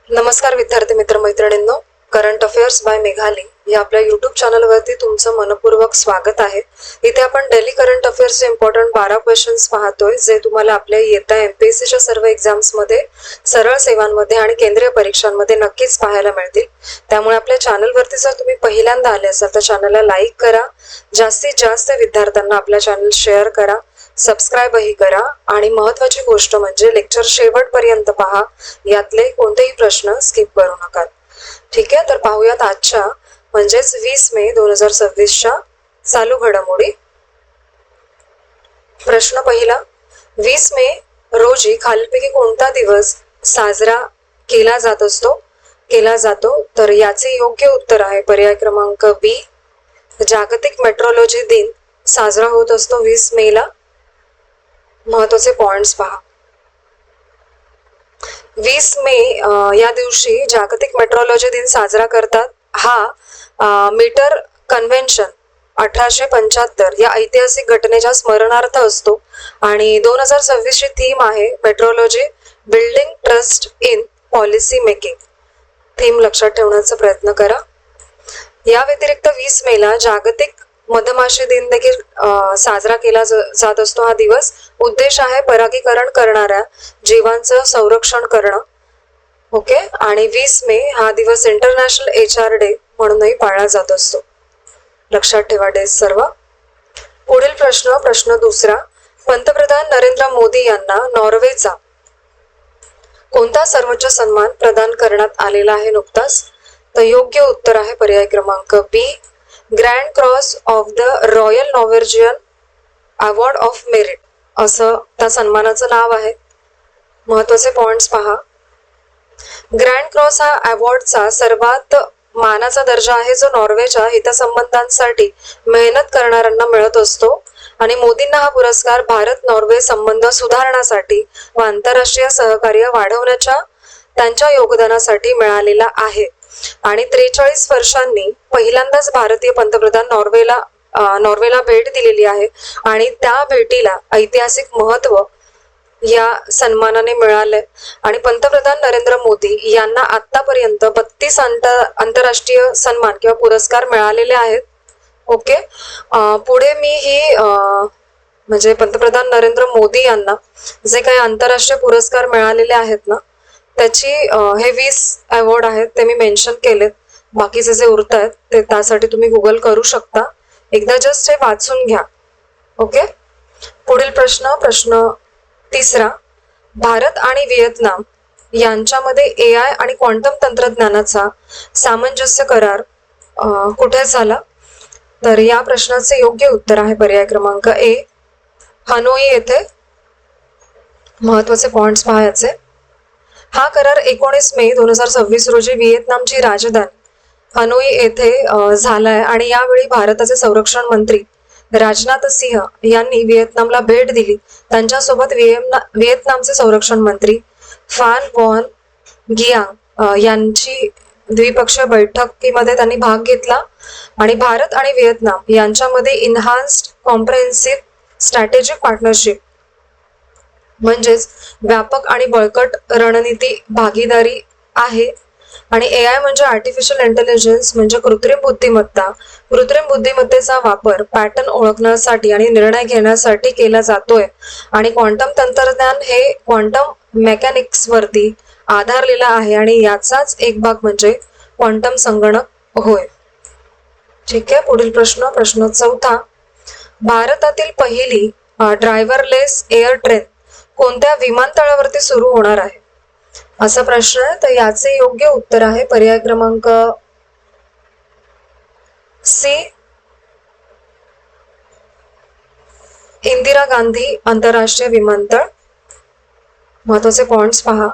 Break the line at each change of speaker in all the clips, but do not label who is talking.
नमस्कार विद्यार्थी मित्र मैत्रिणींनो, करंट अफेअर्स बाय मेघाली या आपल्या यूट्यूब चॅनलवरती तुमचं मनपूर्वक स्वागत आहे. इथे आपण डेली करंट अफेअर्सचे इम्पॉर्टंट 12 क्वेश्चन्स पाहतोय, जे तुम्हाला आपल्या येत्या एमपीएससीच्या सर्व एक्झाम्समध्ये, सरळ सेवांमध्ये आणि केंद्रीय परीक्षांमध्ये नक्कीच पाहायला मिळतील. त्यामुळे आपल्या चॅनलवरती जर तुम्ही पहिल्यांदा आले असाल तर चॅनलला लाईक करा, जास्तीत जास्त विद्यार्थ्यांना आपला चॅनल शेअर करा, सबस्क्राईबही करा आणि महत्त्वाची गोष्ट म्हणजे लेक्चर शेवटपर्यंत पहा, यातले कोणतेही प्रश्न स्किप करू नका. ठीक आहे, तर पाहूयात आजच्या म्हणजेच 20 मे 2026च्या चालू घडामोडी. प्रश्न पहिला, 20 मे रोजी खालीलपैकी कोणता दिवस साजरा केला जातो? तर याचे योग्य उत्तर आहे पर्याय क्रमांक बी, जागतिक मेट्रोलॉजी दिन साजरा होत असतो 20 मेला. महत्वाचे पॉइंट्स पहा. 20 मे या दिवशी जागतिक मेट्रोलॉजी दिन साजरा करतात. हा मीटर कन्व्हेन्शन 1875 या ऐतिहासिक घटनेच्या स्मरणार्थ असतो आणि 2026 ची थीम आहे metrology building trust in policy making. Theme लक्षात ठेवण्याचा प्रयत्न करा. या व्यतिरिक्त 20 मेला जागतिक मधमाशी दिन देखील साजरा केला जात असतो. हा दिवस उद्देश आहे परागीकरण करणाऱ्या जीवांचं संरक्षण करणं. ओके, आणि 20 मे हा दिवस इंटरनॅशनल HR डे म्हणूनही पाळला जात असतो. लक्षात ठेवा डेज सर्व. पुढील प्रश्न दुसरा, पंतप्रधान नरेंद्र मोदी यांना नॉर्वेचा कोणता सर्वोच्च सन्मान प्रदान करण्यात आलेला आहे नुकताच? तर योग्य उत्तर आहे पर्याय क्रमांक B, grand cross of the royal Norwegian award of merit असं त्या सन्मानाचं नाव आहे. महत्वाचे पॉइंट्स पहा. ग्रँड क्रॉस हा अवॉर्डचा सर्वात मानाचा दर्जा आहे, जो नॉर्वेच्या हितसंबंधांसाठी मेहनत करणाऱ्यांना मिळत असतो आणि मोदींना हा पुरस्कार भारत नॉर्वे संबंध सुधारण्यासाठी व आंतरराष्ट्रीय सहकार्य वाढवण्याच्या त्यांच्या योगदानासाठी मिळालेला आहे. आणि 43 वर्षांनी पहिल्यांदाच भारतीय पंतप्रधान नॉर्वेला भेट दिलेली आहे आणि त्या भेटीला ऐतिहासिक महत्व या सन्मानाने मिळाले. आणि पंतप्रधान नरेंद्र मोदी यांना आतापर्यंत 32 आंतरराष्ट्रीय सन्मान किंवा पुरस्कार मिळालेले आहेत. ओके, पुढे मी ही म्हणजे पंतप्रधान नरेंद्र मोदी यांना जे काही आंतरराष्ट्रीय पुरस्कार मिळालेले आहेत ना, त्याची हे 20 अवॉर्ड आहेत ते मी मेन्शन केलेत. बाकीचे जे उरत आहेत ते त्यासाठी तुम्ही गुगल करू शकता. एकदा जस्ट हे वाचून घ्या. ओके, पुढील प्रश्न तिसरा, भारत आणि व्हिएतनाम यांच्यामध्ये AI आणि क्वांटम तंत्रज्ञानाचा सामंजस्य करार कुठे झाला? तर या प्रश्नाचे योग्य उत्तर आहे पर्याय क्रमांक ए, हनोई येथे. महत्वाचे पॉइंट्स पाहायचे. हा करार 19 मे 2026 रोजी व्हिएतनामची राजधानी हनोई येथे झालाय आणि यावेळी भारताचे संरक्षण मंत्री राजनाथ सिंह यांनी व्हिएतनामला भेट दिली. त्यांच्यासोबत व्हिएतनामचे संरक्षण मंत्री फान वॉन गियांग यांची द्विपक्षीय बैठकीमध्ये त्यांनी भाग घेतला आणि भारत आणि व्हिएतनाम यांच्यामध्ये इन्हान्स्ड कॉम्प्रिहेन्सिव्ह स्ट्रॅटेजिक पार्टनरशिप म्हणजेच व्यापक आणि बळकट रणनीती भागीदारी आहे. आणि AI म्हणजे आर्टिफिशियल इंटेलिजन्स म्हणजे कृत्रिम बुद्धिमत्तेचा वापर पॅटर्न ओळखण्यासाठी आणि निर्णय घेण्यासाठी केला जातोय. आणि क्वांटम तंत्रज्ञान हे क्वांटम मेकॅनिक्स वरती आधारलेला आहे आणि याचाच एक भाग म्हणजे क्वांटम संगणक होय. ठीक आहे, पुढील प्रश्न चौथा, भारतातील पहिली ड्रायव्हरलेस एअर ट्रेन कोणत्या विमानतळावरती सुरू होणार आहे? असा प्रश्न आहे. तर याचे योग्य उत्तर आहे पर्याय क्रमांक सी, इंदिरा गांधी आंतरराष्ट्रीय विमानतळ. महत्वाचे पॉइंट्स पहा.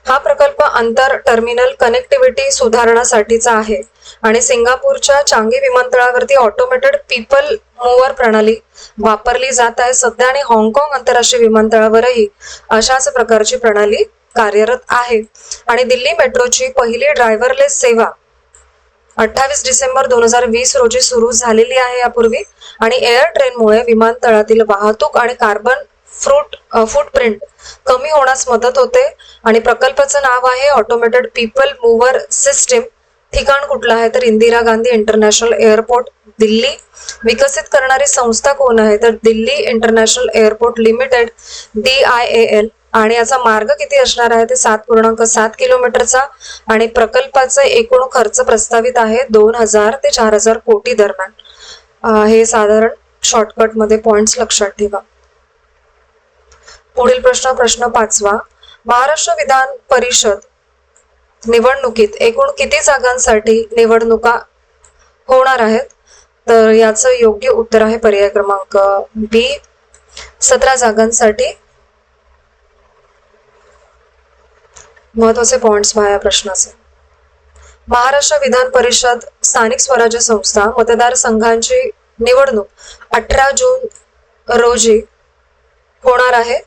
हा प्रकल्प आंतर टर्मिनल कनेक्टिव्हिटी सुधारण्यासाठीचा आहे आणि सिंगापूरच्या चांगी विमानतळावरती ऑटोमेटेड पीपल मूव्हर प्रणाली वापरली जात आहे सध्या. आणि हाँगकाँग आंतरराष्ट्रीय विमानतळावरही अशाच प्रकारची प्रणाली कार्यरत आहे. आणि दिल्ली मेट्रोची पहिली ड्रायव्हरलेस सेवा 28 डिसेंबर 2020 रोजी सुरू झालेली आहे यापूर्वी. आणि एअर ट्रेनमुळे विमानतळातील वाहतूक आणि कार्बन फूटप्रिंट कमी होण्यास मदत होते आणि प्रकल्पाचं नाव आहे ऑटोमेटेड पीपल मूव्हर सिस्टीम. ठिकाण कुठलं आहे तर इंदिरा गांधी इंटरनॅशनल एअरपोर्ट दिल्ली. विकसित करणारी संस्था कोण आहे तर Delhi international airport limited DIAL. आणि याचा मार्ग किती असणार आहे ते 7.7 किलोमीटरचा आणि प्रकल्पाचा एकूण खर्च प्रस्तावित आहे 2000 ते 4000 कोटी दरम्यान. हे साधारण शॉर्टकट मध्ये पॉइंट्स लक्षात ठेवा. पुढील प्रश्न 5वा. महाराष्ट्र विधान परिषद निवडणुकीत एकूण किती जागांसाठी निवडणुका होणार आहेत तर याचं योग्य उत्तर आहे पर्याय क्रमांक B 17 जागांसाठी. महत्वाचे पॉइंट्स पहा या प्रश्नाचे. महाराष्ट्र विधान परिषद स्थानिक स्वराज्य संस्था मतदारसंघांची निवडणूक 18 जून रोजी होणार आहे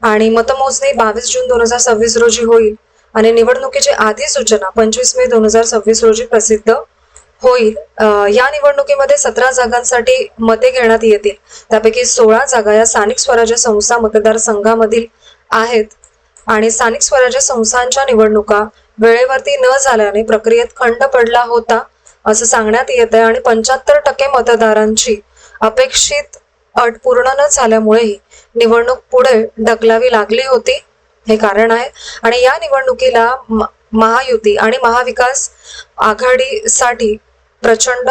आणि मतमोजणी 22 जून 2026 रोजी होईल आणि निवडणुकीची अधिसूचना 25 मे 2026 रोजी प्रसिद्ध होईल. या निवडणुकीमध्ये 17 जागांसाठी मते घेण्यात येतील. त्यापैकी 16 जागा या स्थानिक स्वराज्य संस्था मतदारसंघामधील आहेत आणि स्थानिक स्वराज्य संस्थांच्या निवडणुका वेळेवरती न झाल्याने प्रक्रियेत खंड पडला होता असं सांगण्यात येत आहे आणि 75% मतदारांची अपेक्षित अट पूर्ण न झाल्यामुळेही निवडणूक पुढे ढकलावी लागली होती. हे कारण आहे आणि या निवडणुकीला महायुती आणि महाविकास आघाडीसाठी प्रचंड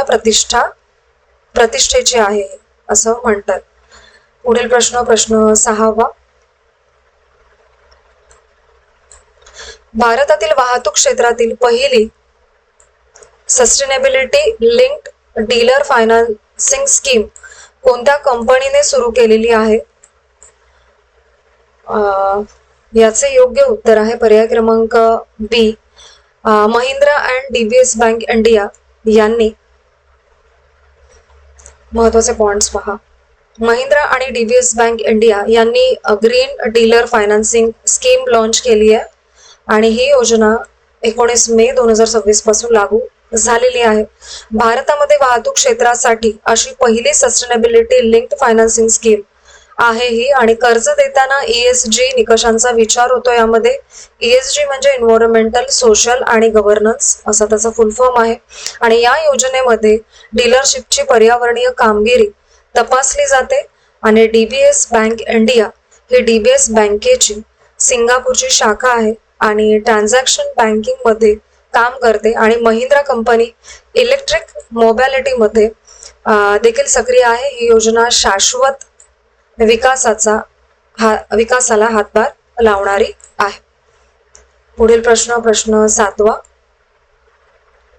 प्रतिष्ठेची आहे असं म्हणतात. पुढील प्रश्न 6वा. भारतातील वाहतूक क्षेत्रातील पहिली sustainability linked dealer financing scheme कोणत्या कंपनीने सुरू केलेली आहे. याचे योग्य उत्तर आहे पर्याय क्रमांक B Mahindra and DBS bank India यांनी. महत्वाचे पॉइंट्स पहा. महिंद्रा आणि DBS बँक इंडिया यांनी green dealer financing scheme launch केली आहे आणि ही योजना 19 मे 2026 पासून लागू झालेली आहे. भारतामध्ये वाहतूक क्षेत्रासाठी अशी पहिली सस्टेनेबिलिटी लिंक्ड फायनान्सिंग स्कीम आहे ही आणि कर्ज देताना ESG निकषांचा विचार होतो. यामध्ये ESG म्हणजे एन्व्हायरमेंटल, सोशल आणि गव्हर्नन्स असा त्याचा फुल फॉर्म आहे आणि या योजनेमध्ये डीलरशिपची पर्यावरणीय कामगिरी तपासली जाते आणि DBS बँक इंडिया ही DBS बँकेची सिंगापूरची शाखा आहे आणि ट्रान्झॅक्शन बँकिंग मध्ये काम करते आणि महिंद्रा कंपनी इलेक्ट्रिक मोबॅलिटीमध्ये देखील सक्रिय आहे. ही योजना शाश्वत विकासाला हातभार लावणारी आहे. पुढील प्रश्न 7वा.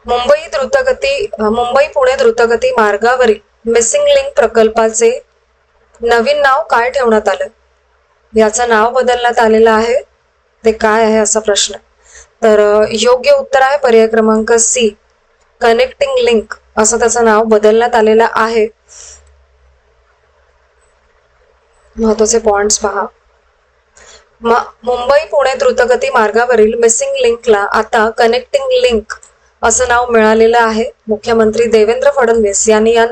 मुंबई पुणे द्रुतगती मार्गावरील मिसिंग लिंक प्रकल्पाचे नवीन नाव काय ठेवण्यात आलं. याचं नाव बदलण्यात आलेलं आहे ते काय आहे असा प्रश्न. तर योग्य उत्तर आहे पर्याय क्रमांक C कनेक्टिंग लिंक असं त्याचं नाव बदलण्यात आलेलं आहे. महत्वाचे पॉइंट्स पहा. मुंबई पुणे द्रुतगती मार्गावरील मिसिंग लिंकला आता कनेक्टिंग लिंक असं नाव मिळालेलं आहे. मुख्यमंत्री देवेंद्र फडणवीस यांनी या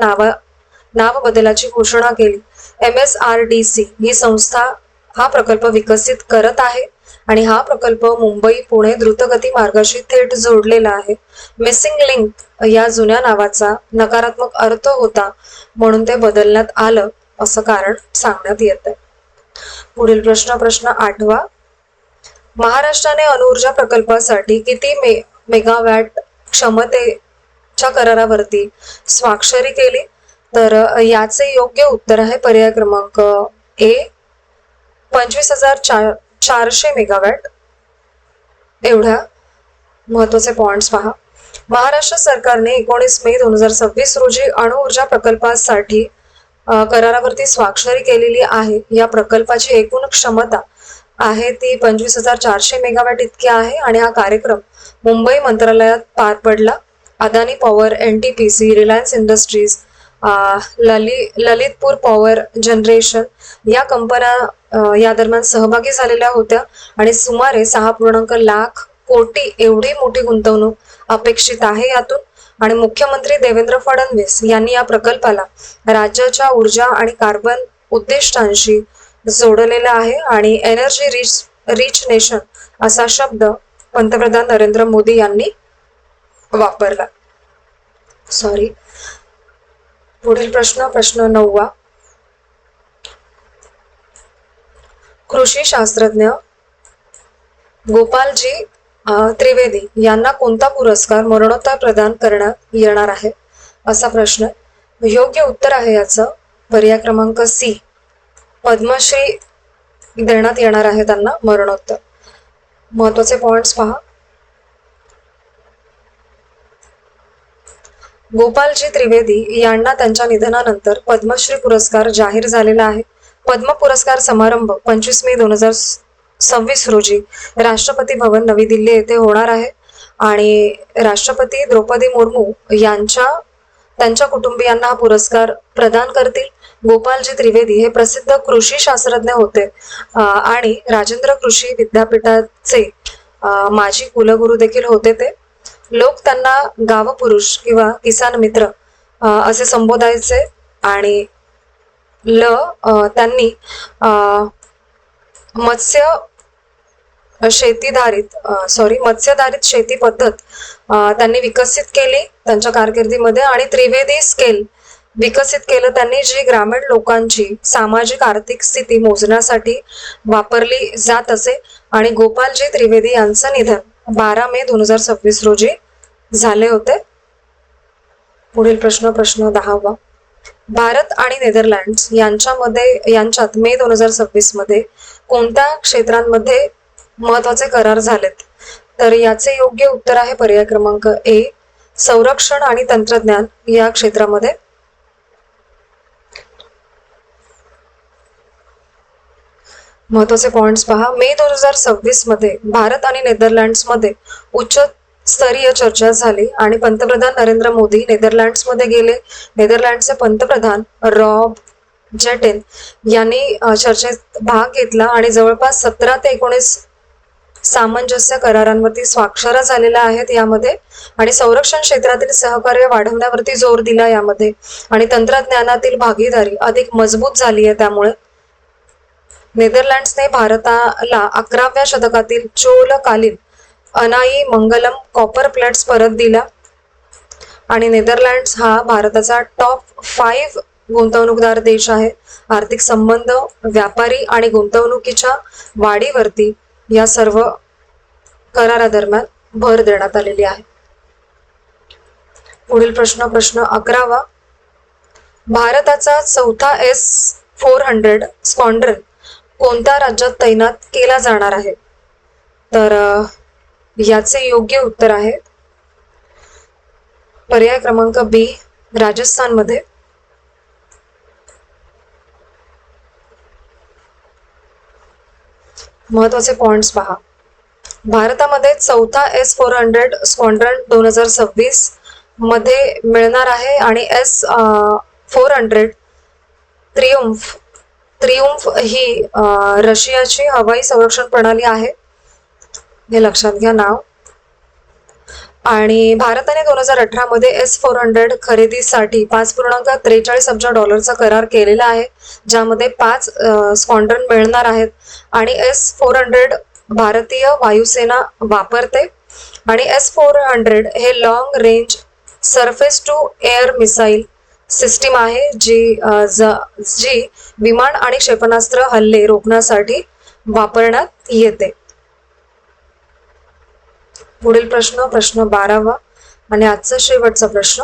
नाव बदलाची घोषणा केली. MSRDC ही संस्था हा प्रकल्प विकसित करत आहे आणि हा प्रकल्प मुंबई पुणे द्रुतगती मार्गाशी थेट जोडलेला आहे. मिसिंग लिंक या जुन्या नावाचा नकारात्मक अर्थ होता म्हणून ते बदलण्यात आलं असं कारण सांगण्यात येत आहे. पुढील प्रश्न 8वा. महाराष्ट्राने अणुऊर्जा प्रकल्पासाठी किती मेगावॅट क्षमतेच्या करारावरती स्वाक्षरी केली तर याचे योग्य उत्तर आहे पर्याय क्रमांक A 25,400 मेगावॅट. एवढ्या महत्वाचे पॉइंट्स पहा. महाराष्ट्र सरकारने 19 मे 2026 रोजी अणुऊर्जा प्रकल्पासाठी करारावरती स्वाक्षरी केलेली आहे. या प्रकल्पाची एकूण क्षमता आहे ती 25,400 मेगावॅट इतकी आहे आणि हा कार्यक्रम मुंबई मंत्रालयात पार पडला. Adani power, NTPC, Reliance industries, Lalitpur power generation या कंपन्या या दरम्यान सहभागी झालेल्या होत्या आणि सुमारे 6 लाख कोटी एवढी मोठी गुंतवणूक अपेक्षित आहे यातून. आणि मुख्यमंत्री देवेंद्र फडणवीस यांनी या प्रकल्पाला राज्याच्या ऊर्जा आणि कार्बन उद्दिष्टांशी जोडलेला आहे आणि एनर्जी रिच नेशन असा शब्द पंतप्रधान नरेंद्र मोदी यांनी वापरला. सॉरी. पुढील प्रश्न 9वा. कृषी शास्त्रज्ञ गोपालजी त्रिवेदी यांना कोणता पुरस्कार मरणोत्तर प्रदान करण्यात येणार आहे असा प्रश्न. योग्य उत्तर आहे याचं पर्याय क्रमांक सी, पद्मश्री देण्यात येणार आहे त्यांना मरणोत्तर. महत्वाचे पॉइंट्स पहा. गोपालजी त्रिवेदी यांना त्यांच्या निधनानंतर पद्मश्री पुरस्कार जाहीर झालेला आहे. पद्म पुरस्कार समारंभ 25 मे 2026 रोजी राष्ट्रपती भवन नवी दिल्ली येथे होणार आहे आणि राष्ट्रपती द्रौपदी मुर्मू त्यांच्या कुटुंबियांना हा पुरस्कार प्रदान करतील. गोपालजी त्रिवेदी हे प्रसिद्ध कृषी शास्त्रज्ञ होते आणि राजेंद्र कृषी विद्यापीठाचे माजी कुलगुरू देखील होते. ते लोक त्यांना गावपुरुष किंवा किसान मित्र असे संबोधायचे आणि त्यांनी मत्स्याधारित शेती पद्धत त्यांनी विकसित केली त्यांच्या कारकिर्दीमध्ये आणि त्रिवेदी स्केल विकसित केलं त्यांनी, जी ग्रामीण लोकांची सामाजिक आर्थिक स्थिती मोजण्यासाठी वापरली जात असे. आणि गोपालजी त्रिवेदी यांचं निधन 12 मे 2026 रोजी झाले होते. पुढील प्रश्न 10वा. भारत आणि नेदरलँड्स यांच्यात मे 2026 मध्ये कोणत्या क्षेत्रांमध्ये महत्वाचे करार झालेत? तर याचे योग्य उत्तर आहे पर्याय क्रमांक ए, संरक्षण आणि तंत्रज्ञान या क्षेत्रामध्ये. महत्वाचे पॉइंट्स पहा. मे 2026 मध्ये भारत आणि नेदरलँड्स मध्ये उच्च स्तरीय चर्चा झाली आणि पंतप्रधान नरेंद्र मोदी नेदरलँड्स मध्ये गेले. नेदरलँडचे पंतप्रधान रॉब जेटेन यांनी चर्चेत भाग घेतला आणि जवळपास 17 ते 19 सामंजस्य करारांवरती स्वाक्षऱ्या झालेल्या आहेत यामध्ये. आणि संरक्षण क्षेत्रातील सहकार्य वाढवण्यावरती जोर दिला यामध्ये आणि तंत्रज्ञानातील भागीदारी अधिक मजबूत झाली आहे. त्यामुळे नेदरलँड्सने भारताला 11व्या शतकातील चोलकालीन अनाई मंगलम कॉपर प्लेट्स परत दिला आणि नेदरलँड्स हा भारताचा टॉप 5 गुंतवणूकदार देश आहे. आर्थिक संबंध, व्यापारी आणि गुंतवणुकीच्या वाढीवरती या सर्व करारादरम्यान भर देण्यात आलेली आहे. पुढील प्रश्न 11वा. भारताचा चौथा S-400 स्क्वॉड्रन कोणत्या राज्यात तैनात केला जाणार आहे? तर याचे योग्य उत्तर आहे पर्याय क्रमांक बी, राजस्थानमध्ये. महत्वाचे पॉइंट्स पहा. भारतामध्ये चौथा S-400 स्क्वॉड्रन 2026 मध्ये मिळणार आहे आणि S-400 त्रियुम्फ ही रशियाची हवाई संरक्षण प्रणाली आहे, हे लक्षात घ्या नाव. आणि भारताने 2018 मध्ये S-400 खरेदीसाठी $5.43 अब्ज करार केलेला आहे, ज्यामध्ये 5 स्क्वॉड्रन मिळणार आहेत. आणि S-400 भारतीय वायुसेना वापरते आणि S-400 हे long range surface to air missile system आहे जी विमान आणि क्षेपणास्त्र हल्ले रोखण्यासाठी वापरण्यात येते. पुढील प्रश्न 12वा आणि आजचा शेवटचा प्रश्न.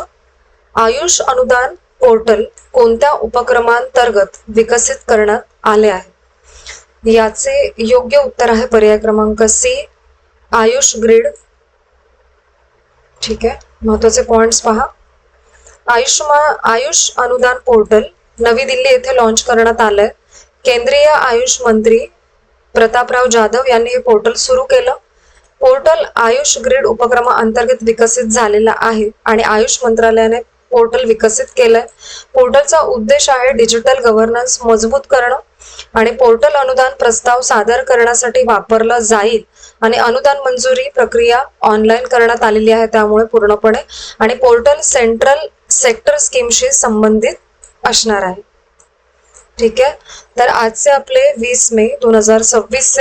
आयुष अनुदान पोर्टल कोणत्या उपक्रमांतर्गत विकसित करण्यात आले आहे? याचे योग्य उत्तर आहे पर्याय क्रमांक सी, आयुष ग्रिड. ठीक आहे. महत्वाचे पॉइंट्स पहा. आयुष अनुदान पोर्टल नवी दिल्ली येथे लॉन्च करण्यात आलंय. केंद्रीय आयुष मंत्री प्रतापराव जाधव यांनी हे पोर्टल सुरू केलं. पोर्टल आयुष ग्रिड उपक्रमाअंतर्गत विकसित झालेला आहे आणि आयुष मंत्रालयाने पोर्टल विकसित केलंय. पोर्टलचा उद्देश आहे डिजिटल गव्हर्नन्स मजबूत करणं आणि पोर्टल अनुदान प्रस्ताव सादर करण्यासाठी वापरलं जाईल आणि अनुदान मंजुरी प्रक्रिया ऑनलाईन करण्यात आलेली आहे त्यामुळे पूर्णपणे. आणि पोर्टल सेंट्रल सेक्टर स्कीमशी संबंधित असणार आहे. ठीक आहे, तर आजचे आपले 20 मे 2026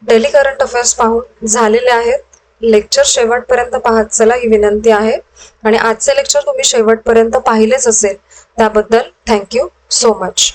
डेली करंट अफेअर्स पाहून झालेले आहेत. लेक्चर शेवटपर्यंत पाहत चला ही विनंती आहे. आणि आजचे लेक्चर तुम्ही शेवटपर्यंत पाहिलेच असेल त्याबद्दल थँक्यू सो मच.